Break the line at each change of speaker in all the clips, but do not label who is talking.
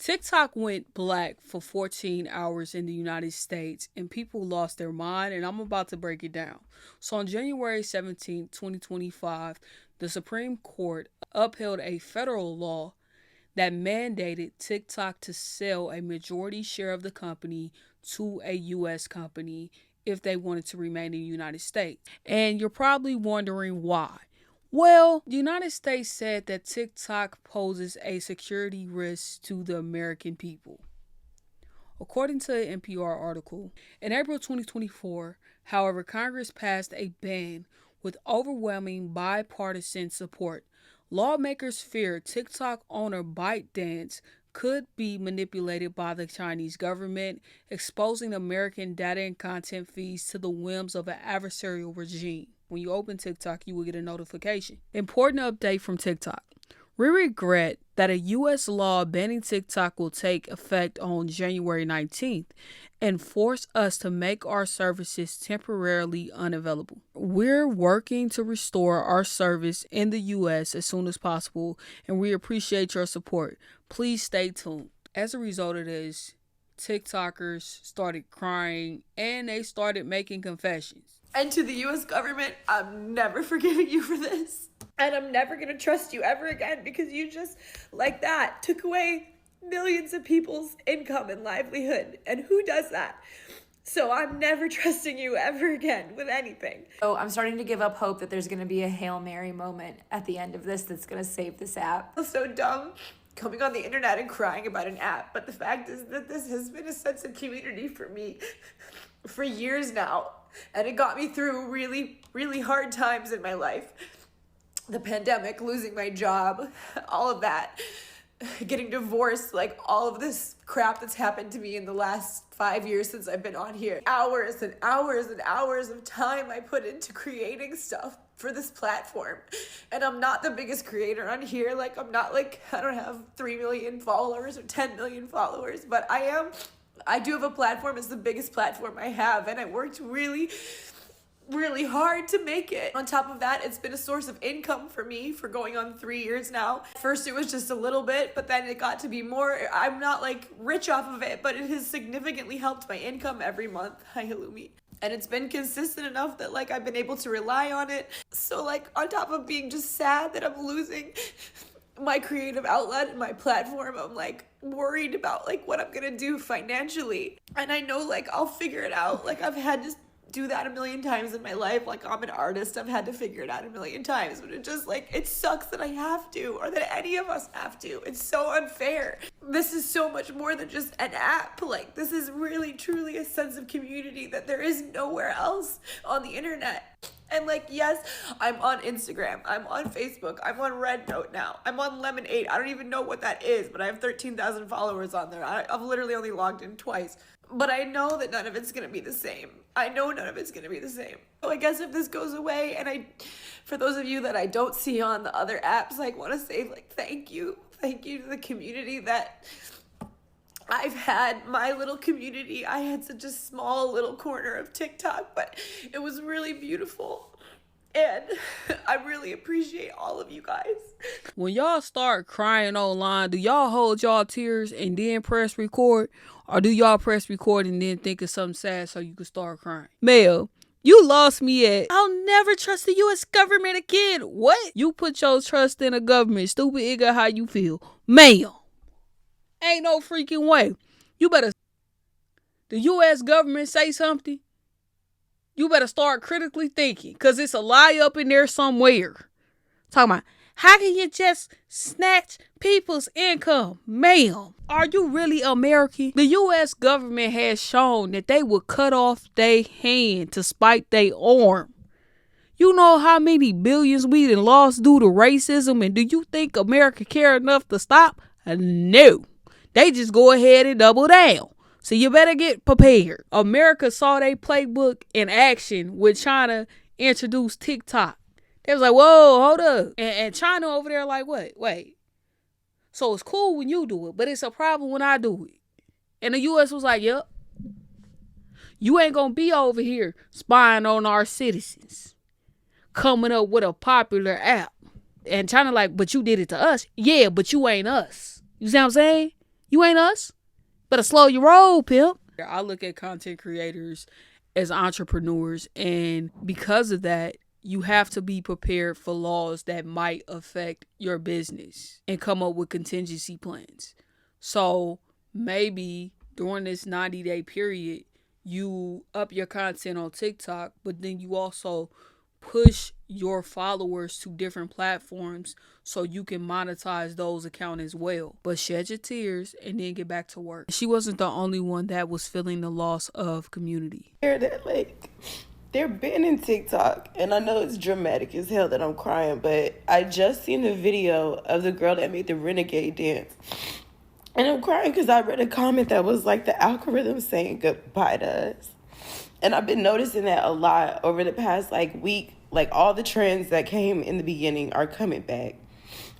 TikTok went black for 14 hours in the United States and people lost their mind, and I'm about to break it down. So, on January 17th, 2025, the Supreme Court upheld a federal law that mandated TikTok to sell a majority share of the company to a U.S. company if they wanted to remain in the United States. And you're probably wondering why. Well, the United States said that TikTok poses a security risk to the American people. According to an NPR article, in April 2024, however, Congress passed a ban with overwhelming bipartisan support. Lawmakers fear TikTok owner ByteDance could be manipulated by the Chinese government, exposing American data and content feeds to the whims of an adversarial regime. When you open TikTok, you will get a notification. Important update from TikTok. We regret that a U.S. law banning TikTok will take effect on January 19th and force us to make our services temporarily unavailable. We're working to restore our service in the U.S. as soon as possible, and we appreciate your support. Please stay tuned. As a result of this, TikTokers started crying and they started making confessions.
And to the U.S. government, I'm never forgiving you for this. And I'm never going to trust you ever again because you just, like that, took away millions of people's income and livelihood. And who does that? So I'm never trusting you ever again with anything.
So I'm starting to give up hope that there's going to be a Hail Mary moment at the end of this that's going to save this app.
I feel so dumb coming on the internet and crying about an app. But the fact is that this has been a sense of community for me for years now. And it got me through really, really hard times in my life. The pandemic, losing my job, all of that, getting divorced, like all of this crap that's happened to me in the last 5 years since I've been on here. Hours and hours and hours of time I put into creating stuff for this platform. And I'm not the biggest creator on here. Like, I'm not like, I don't have 3 million followers or 10 million followers, but I do have a platform. It's the biggest platform I have, and I worked really hard to make it. On top of that, it's been a source of income for me for going on 3 years now. First, it was just a little bit, but then it got to be more. I'm not like rich off of it, but it has significantly helped my income every month. Hi, Halloumi. And it's been consistent enough that like I've been able to rely on it. So like on top of being just sad that I'm losing my creative outlet and my platform, I'm like worried about like what I'm gonna do financially. And I know like I'll figure it out. Like I've had to do that a million times in my life. Like I'm an artist, I've had to figure it out a million times, but it just like, it sucks that I have to, or that any of us have to. It's so unfair. This is so much more than just an app. Like this is really truly a sense of community that there is nowhere else on the internet. And like, yes, I'm on Instagram, I'm on Facebook, I'm on Red Note now, I'm on Lemonade. I don't even know what that is, but I have 13,000 followers on there. I've literally only logged in twice. But I know that none of it's going to be the same. I know none of it's going to be the same. So I guess if this goes away, and for those of you that I don't see on the other apps, like want to say like, thank you. Thank you to the community that I've had, my little community. I had such a small little corner of TikTok, but it was really beautiful. And I really appreciate all of you guys.
When y'all start crying online, do y'all hold y'all tears and then press record? Or do y'all press record and then think of something sad so you can start crying? Mel, you lost me at, I'll never trust the U.S. government again. What? You put your trust in a government. Stupid nigga, how you feel? Mel, ain't no freaking way. You better, the U.S. government say something, you better start critically thinking, because it's a lie up in there somewhere. Talking about, how can you just snatch people's income? Ma'am, are you really American? The U.S. government has shown that they will cut off their hand to spite their arm. You know how many billions we done lost due to racism, and do you think America care enough to stop? No. They just go ahead and double down. So you better get prepared. America saw their playbook in action when China introduced TikTok. They was like, whoa, hold up. And China over there like, what? Wait. So it's cool when you do it, but it's a problem when I do it. And the U.S. was like, yep. You ain't gonna be over here spying on our citizens, coming up with a popular app. And China like, but you did it to us. Yeah, but you ain't us. You see what I'm saying? You ain't us. Better slow your roll, pimp. I look at content creators as entrepreneurs, and because of that, you have to be prepared for laws that might affect your business and come up with contingency plans. So maybe during this 90-day period, you up your content on TikTok, but then you also push your followers to different platforms so you can monetize those accounts as well. But shed your tears and then get back to work. She wasn't the only one that was feeling the loss of community.
That, like, they're banning TikTok, and I know it's dramatic as hell that I'm crying, but I just seen the video of the girl that made the renegade dance. And I'm crying because I read a comment that was like the algorithm saying goodbye to us. And I've been noticing that a lot over the past week. Like, all the trends that came in the beginning are coming back.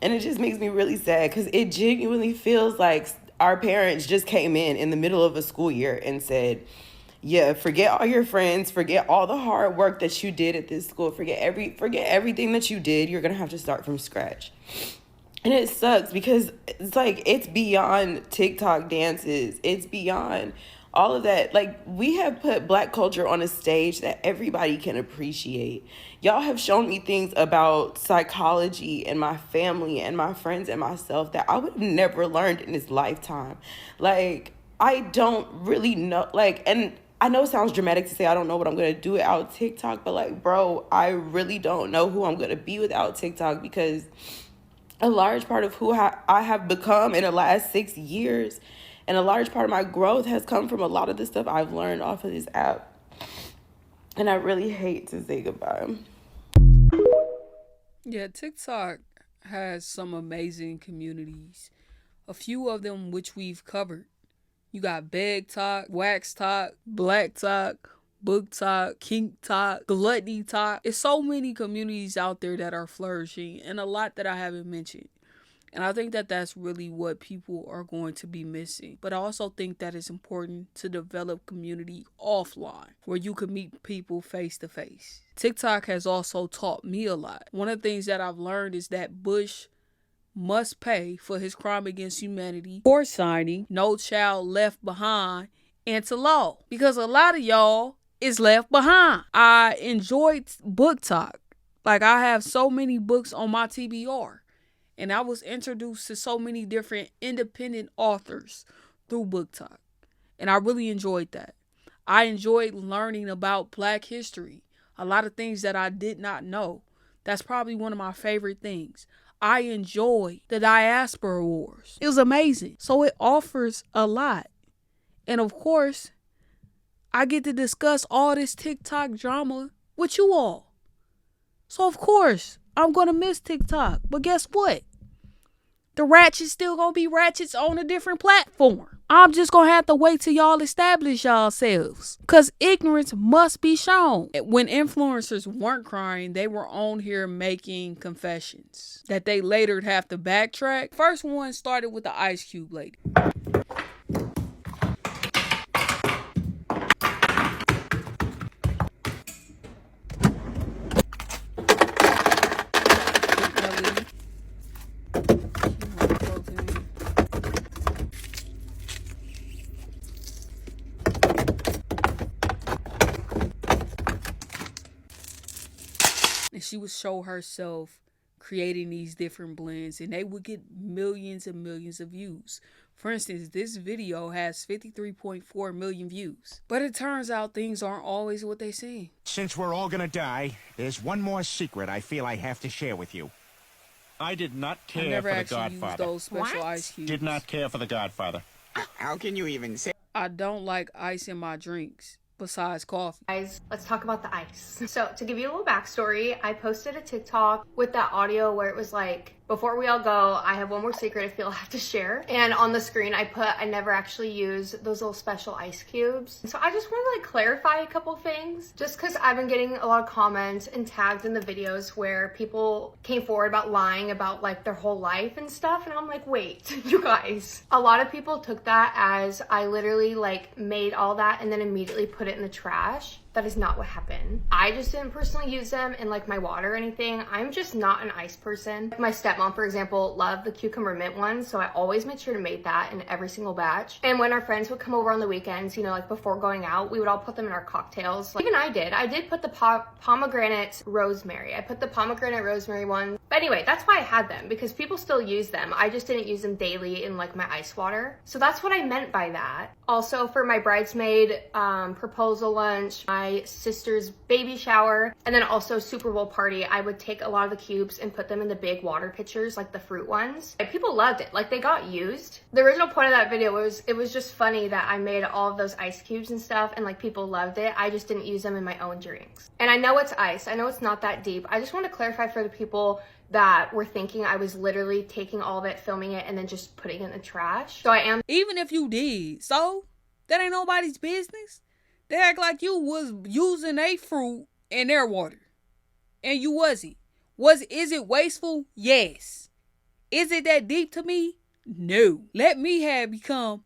And it just makes me really sad because it genuinely feels like our parents just came in the middle of a school year and said, yeah, forget all your friends, forget all the hard work that you did at this school, forget everything that you did. You're going to have to start from scratch. And it sucks because it's beyond TikTok dances. It's beyond all of that. Like, we have put Black culture on a stage that everybody can appreciate. Y'all have shown me things about psychology and my family and my friends and myself that I would have never learned in this lifetime. Like, I don't really know, and I know it sounds dramatic to say I don't know what I'm going to do without TikTok, but bro, I really don't know who I'm going to be without TikTok, because a large part of who I have become in the last 6 years and a large part of my growth has come from a lot of the stuff I've learned off of this app. And I really hate to say goodbye.
Yeah, TikTok has some amazing communities. A few of them which we've covered. You got Beg Talk, Wax Talk, Black Talk, Book Talk, Kink Talk, Gluttony Talk. It's so many communities out there that are flourishing, and a lot that I haven't mentioned. And I think that that's really what people are going to be missing. But I also think that it's important to develop community offline where you can meet people face to face. TikTok has also taught me a lot. One of the things that I've learned is that Bush must pay for his crime against humanity for signing No Child Left Behind into law, because a lot of y'all is left behind. I enjoyed Book Talk. I have so many books on my TBR. And I was introduced to so many different independent authors through Book Talk. And I really enjoyed that. I enjoyed learning about Black history. A lot of things that I did not know. That's probably one of my favorite things. I enjoyed the Diaspora Wars. It was amazing. So it offers a lot. And of course, I get to discuss all this TikTok drama with you all. So of course, I'm going to miss TikTok. But guess what? The ratchets still going to be ratchets on a different platform. I'm just going to have to wait till y'all establish yourselves. Because ignorance must be shown. When influencers weren't crying, they were on here making confessions that they later have to backtrack. First one started with the Ice Cube lady. And she would show herself creating these different blends, and they would get millions and millions of views. For instance, this video has 53.4 million views. But it turns out things aren't always what they seem.
Since we're all gonna die, there's one more secret I feel I have to share with you. I did not care
I never
for the
actually
Godfather.
used those special ice cubes.
Did not care for the Godfather.
How can you even say?
I don't like ice in my drinks. Besides coffee.
Guys, let's talk about the ice. So to give you a little backstory, I posted a TikTok with that audio where it was like, before we all go, I have one more secret I feel I have to share. And on the screen I put, I never actually use those little special ice cubes. So I just want to clarify a couple things, just because I've been getting a lot of comments and tagged in the videos where people came forward about lying about their whole life and stuff. And I'm like, wait, you guys. A lot of people took that as I literally made all that and then immediately put it in the trash. That is not what happened. I just didn't personally use them in like my water or anything. I'm just not an ice person. My stepmom, for example, loved the cucumber mint ones, so I always made sure to make that in every single batch. And when our friends would come over on the weekends, you know, like before going out, we would all put them in our cocktails. Like, even I did put the pomegranate rosemary. I put the pomegranate rosemary one. But anyway, that's why I had them, because people still use them. I just didn't use them daily in like my ice water. So that's what I meant by that. Also, for my bridesmaid proposal lunch, my sister's baby shower, and then also Super Bowl party, I would take a lot of the cubes and put them in the big water pitchers, like the fruit ones. And people loved it. Like, they got used. The original point of that video was, it was just funny that I made all of those ice cubes and stuff, and like people loved it. I just didn't use them in my own drinks. And I know it's ice. I know it's not that deep. I just want to clarify for the people that were thinking I was literally taking all of it, filming it, and then just putting it in the trash. So I am.
Even if you did, so that ain't nobody's business. They act like you was using a fruit in their water, and you wasn't. Is it wasteful? Yes. Is it that deep to me? No. Let me have become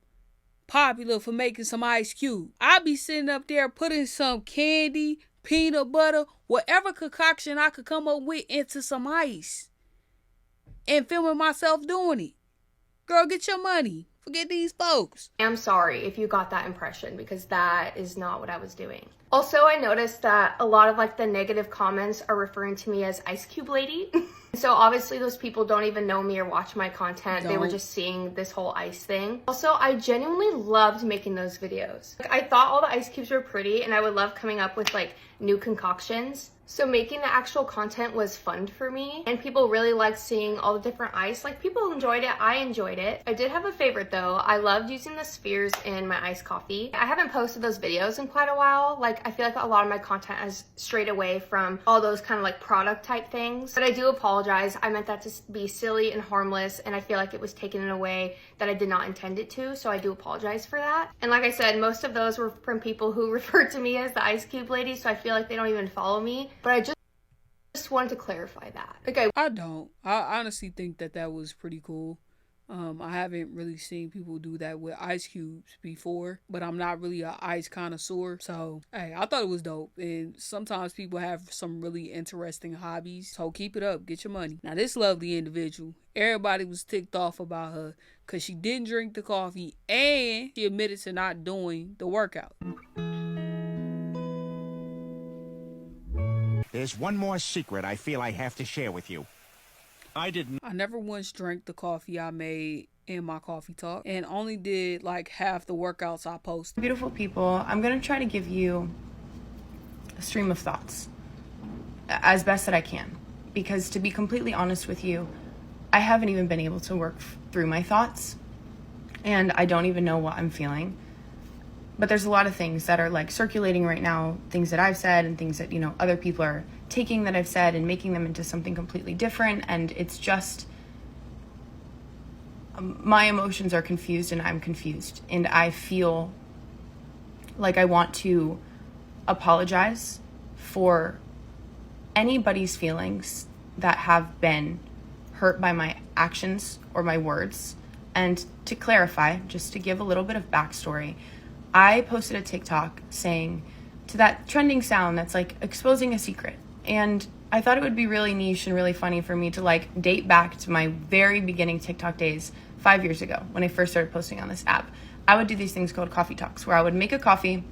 popular for making some ice cube. I be sitting up there putting some candy, peanut butter, whatever concoction I could come up with into some ice, and filming myself doing it. Girl, get your money. Forget these folks.
I'm sorry if you got that impression, because that is not what I was doing. Also, I noticed that a lot of like the negative comments are referring to me as Ice Cube Lady. So obviously those people don't even know me or watch my content. They were just seeing this whole ice thing. Also, I genuinely loved making those videos. Like, I thought all the ice cubes were pretty, and I would love coming up with like new concoctions. So making the actual content was fun for me, and people really liked seeing all the different ice. Like, people enjoyed it. I enjoyed it. I did have a favorite though. I loved using the spheres in my iced coffee. I haven't posted those videos in quite a while. Like, I feel like a lot of my content has strayed away from all those kind of like product type things. But I do apologize. I meant that to be silly and harmless, and I feel like it was taken in a way that I did not intend it to. So I do apologize for that. And like I said, most of those were from people who referred to me as the Ice Cube Lady. So I feel like they don't even follow me. But I just wanted to clarify that. Okay.
I don't. I honestly think that was pretty cool. I haven't really seen people do that with ice cubes before, but I'm not really an ice connoisseur. So, hey, I thought it was dope. And sometimes people have some really interesting hobbies. So keep it up. Get your money. Now, this lovely individual, everybody was ticked off about her because she didn't drink the coffee and she admitted to not doing the workout.
There's one more secret I feel I have to share with you.
I never once drank the coffee I made in my coffee talk, and only did like half the workouts I posted.
Beautiful people, I'm going to try to give you a stream of thoughts as best that I can, because to be completely honest with you, I haven't even been able to work through my thoughts, and I don't even know what I'm feeling. But there's a lot of things that are like circulating right now, things that I've said and things that, you know, other people are taking that I've said and making them into something completely different. And it's just, my emotions are confused and I'm confused. And I feel like I want to apologize for anybody's feelings that have been hurt by my actions or my words. And to clarify, just to give a little bit of backstory, I posted a TikTok saying to that trending sound that's like exposing a secret. And I thought it would be really niche and really funny for me to like date back to my very beginning TikTok days 5 years ago when I first started posting on this app. I would do these things called coffee talks where I would make a coffee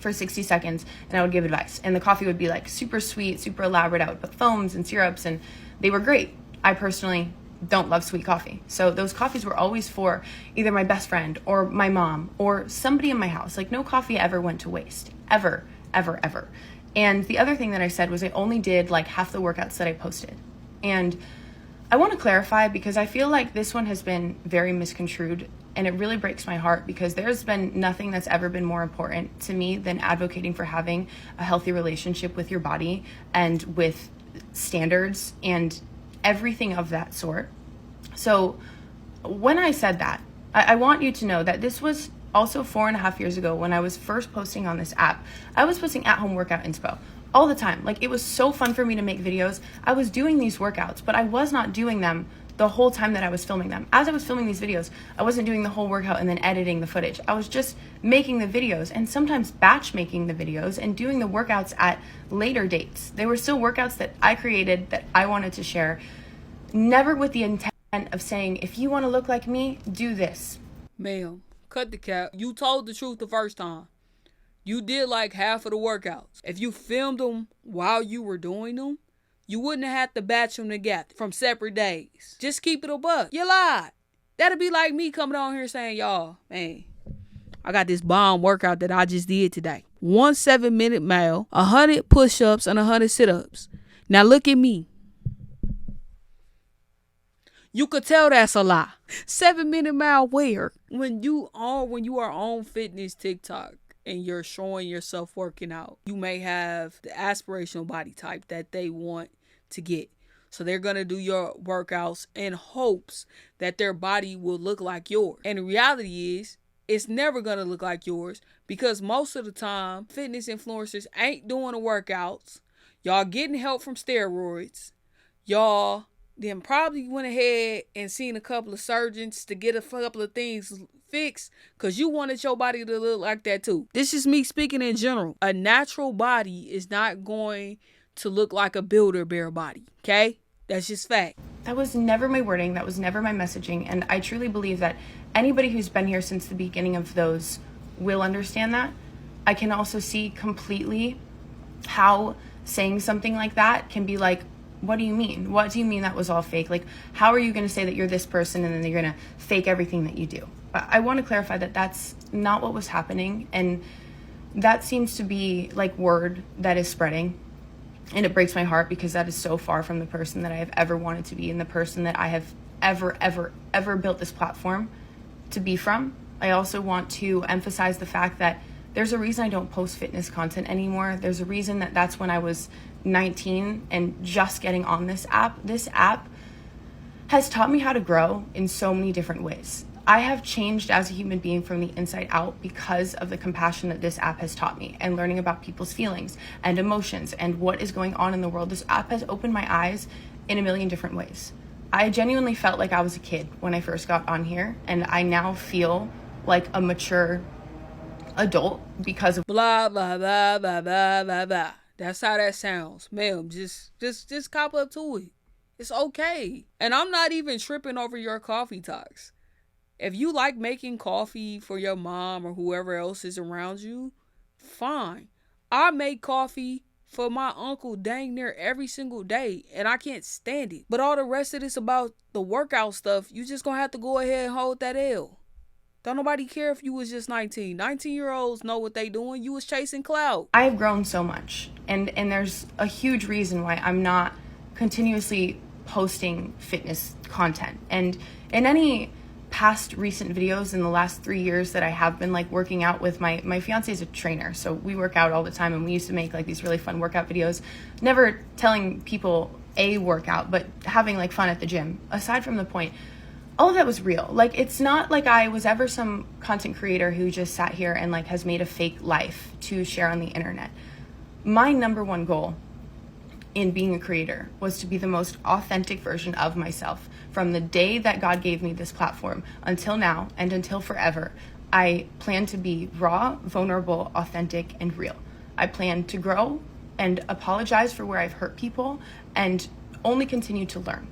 for 60 seconds and I would give advice. And the coffee would be like super sweet, super elaborate. I would put foams and syrups and they were great. I personally don't love sweet coffee. So those coffees were always for either my best friend or my mom or somebody in my house. Like, no coffee ever went to waste. Ever, ever, ever. And the other thing that I said was I only did like half the workouts that I posted. And I want to clarify because I feel like this one has been very misconstrued, and it really breaks my heart because there's been nothing that's ever been more important to me than advocating for having a healthy relationship with your body and with standards and everything of that sort. So when I said that, I want you to know that this was also 4.5 years ago when I was first posting on this app. I was posting at-home workout inspo all the time. Like, it was so fun for me to make videos. I was doing these workouts, but I was not doing them the whole time that I was filming them. As I was filming these videos, I wasn't doing the whole workout and then editing the footage. I was just making the videos and sometimes batch making the videos and doing the workouts at later dates. They were still workouts that I created that I wanted to share, never with the intent of saying, if you want to look like me, do this.
Ma'am, cut the cap. You told the truth the first time. You did like half of the workouts. If you filmed them while you were doing them, you wouldn't have had to batch them together from separate days. Just keep it a buck. You lied. That'd be like me coming on here saying, y'all, man, I got this bomb workout that I just did today. 1 7-minute mile, 100 push-ups, and 100 sit-ups. Now look at me. You could tell that's a lie. 7-minute mile where? When you are on fitness TikTok and you're showing yourself working out, you may have the aspirational body type that they want to get. So they're going to do your workouts in hopes that their body will look like yours. And the reality is, it's never going to look like yours because most of the time, fitness influencers ain't doing the workouts. Y'all getting help from steroids. Y'all then probably went ahead and seen a couple of surgeons to get a couple of things fixed because you wanted your body to look like that too. This is me speaking in general. A natural body is not going to look like a Build-A-Bear body, okay? That's just fact.
That was never my wording. That was never my messaging. And I truly believe that anybody who's been here since the beginning of those will understand that. I can also see completely how saying something like that can be like, what do you mean? What do you mean that was all fake? Like, how are you going to say that you're this person and then you're going to fake everything that you do? I want to clarify that that's not what was happening. And that seems to be like word that is spreading. And it breaks my heart because that is so far from the person that I have ever wanted to be and the person that I have ever built this platform to be from. I also want to emphasize the fact that there's a reason I don't post fitness content anymore. There's a reason that that's when I was 19 and just getting on this app. This app has taught me how to grow in so many different ways. I have changed as a human being from the inside out because of the compassion that this app has taught me and learning about people's feelings and emotions and what is going on in the world. This app has opened my eyes in a million different ways. I genuinely felt like I was a kid when I first got on here, and I now feel like a mature adult because of
blah, blah, blah, blah, blah, blah, blah. That's how that sounds. Ma'am, just cop up to it. It's okay. And I'm not even tripping over your coffee talks. If you like making coffee for your mom or whoever else is around you, fine. I make coffee for my uncle dang near every single day, and I can't stand it. But all the rest of this about the workout stuff, you just gonna have to go ahead and hold that L. Don't nobody care if you was just 19. 19-year-olds know what they doing. You was chasing clout.
I have grown so much, and there's a huge reason why I'm not continuously posting fitness content. And in any past recent videos in the last 3 years that I have been like working out with my fiance is a trainer, so we work out all the time, and we used to make like these really fun workout videos, never telling people a workout, but having like fun at the gym. Aside from the point, all of that was real. Like, it's not like I was ever some content creator who just sat here and like has made a fake life to share on the internet. My number one goal in being a creator was to be the most authentic version of myself. From the day that God gave me this platform until now and until forever, I plan to be raw, vulnerable, authentic, and real. I plan to grow and apologize for where I've hurt people and only continue to learn.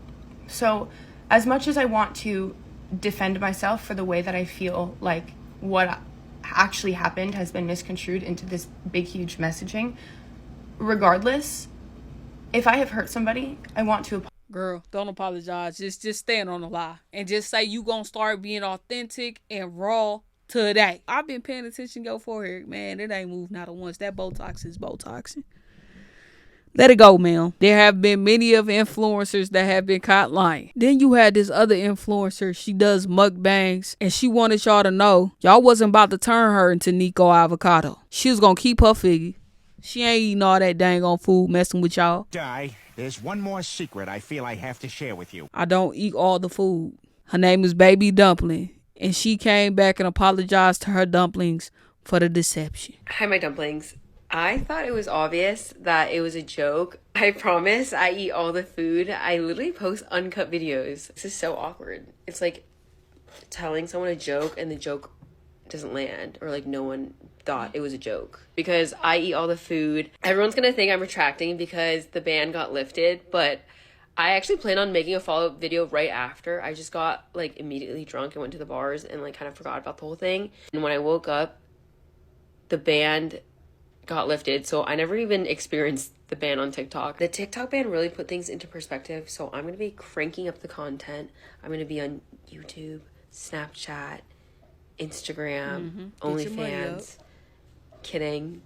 So as much as I want to defend myself for the way that I feel like what actually happened has been misconstrued into this big, huge messaging, regardless, if I have hurt somebody, I want to apologize.
Girl, don't apologize. Just stand on the lie. And just say you gonna start being authentic and raw today. I've been paying attention to your forehead, man. It ain't moved not once. That Botox is Botoxing. Let it go, man. There have been many of influencers that have been caught lying. Then you had this other influencer. She does mukbangs, and she wanted y'all to know y'all wasn't about to turn her into Nico Avocado. She was gonna keep her figure. She ain't eating all that dang on food messing with y'all.
There's one more secret I feel I have to share with you.
I don't eat all the food. Her name is Baby Dumpling, and she came back and apologized to her dumplings for the deception.
Hi, my dumplings. I thought it was obvious that it was a joke. I promise I eat all the food. I literally post uncut videos. This is so awkward. It's like telling someone a joke and the joke doesn't land, or like no one thought it was a joke. Because I eat all the food. Everyone's gonna think I'm retracting because the ban got lifted, but I actually plan on making a follow-up video right after. I just got like immediately drunk and went to the bars and like kind of forgot about the whole thing. And when I woke up, the ban got lifted, so I never even experienced the ban on TikTok. The TikTok ban really put things into perspective, so I'm gonna be cranking up the content. I'm gonna be on YouTube, Snapchat, Instagram, OnlyFans. Kidding.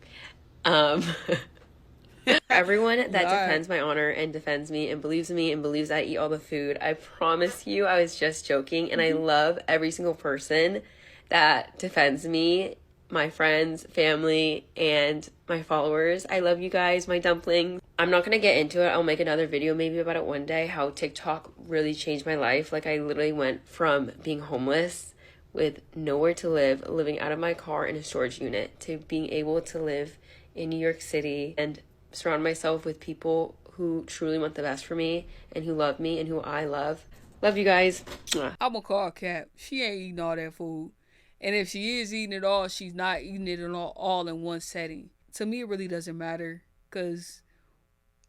Everyone that defends my honor and defends me and believes I eat all the food, I promise you I was just joking, and I love every single person that defends me, my friends, family, and my followers. I love you guys, my dumplings. I'm not gonna get into it. I'll make another video maybe about it one day, how TikTok really changed my life. Like, I literally went from being homeless with nowhere to live, living out of my car in a storage unit, to being able to live in New York City and surround myself with people who truly want the best for me and who love me and who I love. Love you guys.
I'm gonna call Cap. She ain't eating all that food. And if she is eating it all, she's not eating it all in one setting. To me, it really doesn't matter, because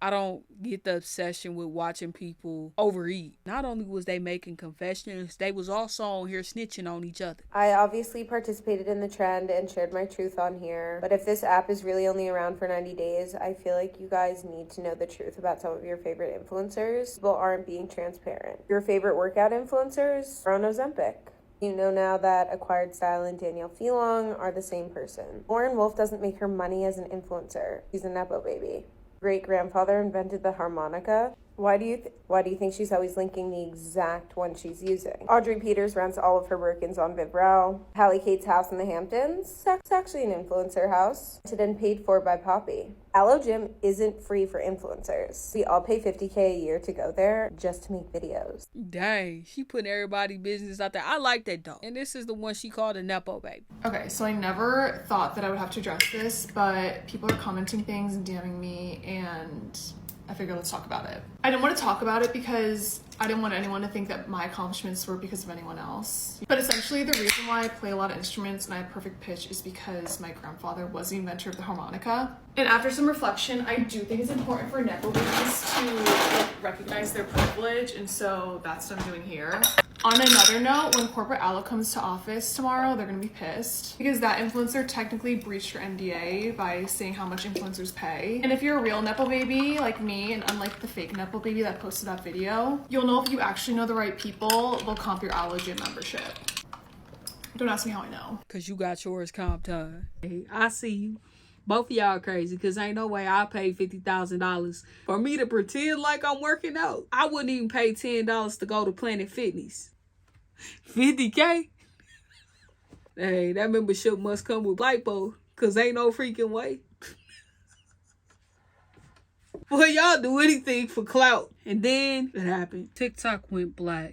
I don't get the obsession with watching people overeat. Not only was they making confessions, they was also on here snitching on each other.
I obviously participated in the trend and shared my truth on here, but if this app is really only around for 90 days, I feel like you guys need to know the truth about some of your favorite influencers. People aren't being transparent. Your favorite workout influencers are on Ozempic. You know now that Acquired Style and Danielle Phelan are the same person. Lauren Wolf doesn't make her money as an influencer. She's a Nepo baby. Great-grandfather invented the harmonica. Why do you think she's always linking the exact one she's using? Audrey Peters rents all of her Birkins on Vivrel. Hallie Kate's house in the Hamptons. That's actually an influencer house. Rented and paid for by Poppy. Aloe Gym isn't free for influencers. We all pay $50K a year to go there just to make videos.
Dang, she putting everybody's business out there. I like that though. And this is the one she called a Nepo baby.
Okay, so I never thought that I would have to address this, but people are commenting things and DMing me, and I figured let's talk about it. I didn't want to talk about it because I didn't want anyone to think that my accomplishments were because of anyone else. But essentially the reason why I play a lot of instruments and I have perfect pitch is because my grandfather was the inventor of the harmonica. And after some reflection, I do think it's important for Nepo babies to recognize their privilege, and so that's what I'm doing here. On another note, when Corporate Aloe comes to office tomorrow, they're gonna be pissed because that influencer technically breached her NDA by saying how much influencers pay. And if you're a real Nepo baby like me, and unlike the fake Nepo baby that posted that video, you'll know if you actually know the right people, they'll comp your Aloe Gym membership. Don't ask me how I know.
Cause you got yours comped, huh? Hey, I see you. Both of y'all crazy, because ain't no way I paid $50,000 for me to pretend like I'm working out. I wouldn't even pay $10 to go to Planet Fitness. $50K? Hey, that membership must come with lipo, because ain't no freaking way. Well, y'all do anything for clout. And then it happened. TikTok went black.